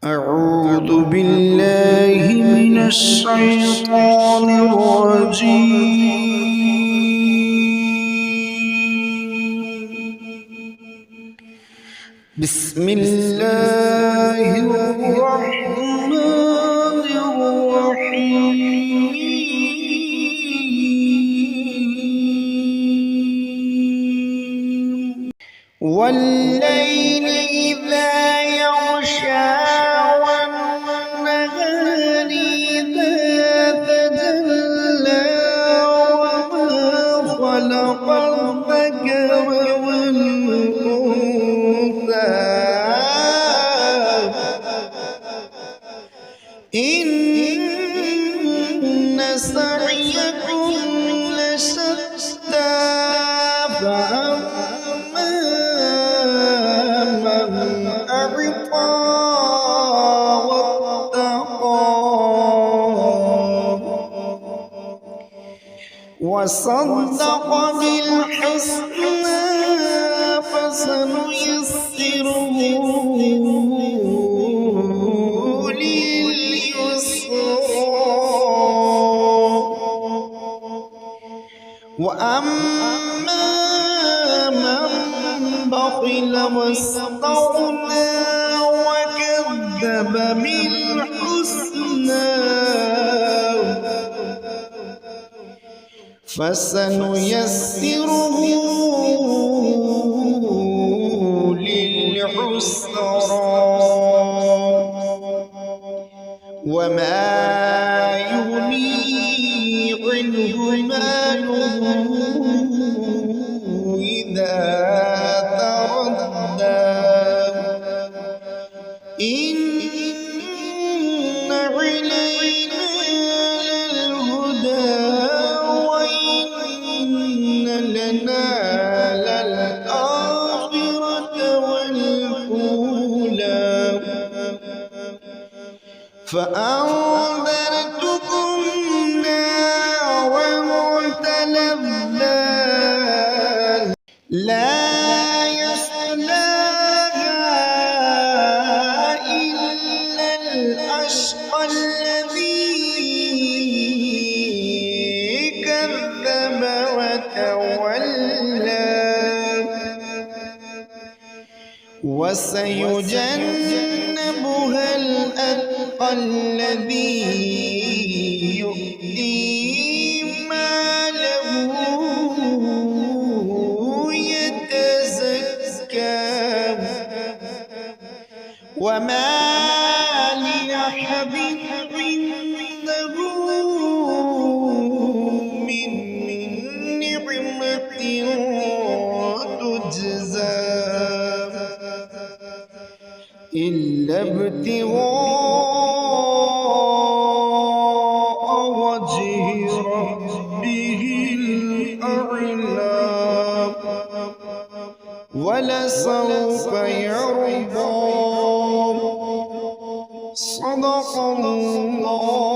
أعوذ بالله من الشيطان الرجيم. بسم الله الرحمن الرحيم. والليل إذا يغشى والنهار إذا تجلى وما خلق الذكر والأنثى إن سعيكم لشتى فأما من أعطى واتقى وصدق بالحسنى فسنيسره وأما من بخل واستغنى وكذب بالحسنى فسنيسره للعسرى وما يغني عنه ماله إذا تردى إن علينا للهدى وإن لنا للآخرة والأولى فأنذرتكم نارا تلظى لا يصلاها إلا الأشقى الذي كذب وتولى وسيجنبها الأتقى الذي يؤتي ماله يتزكى وما لأحد عنده من نعمة تجزى إلا ابتغاء وجه ربه الأعلى ولسوف يرضى صدق الله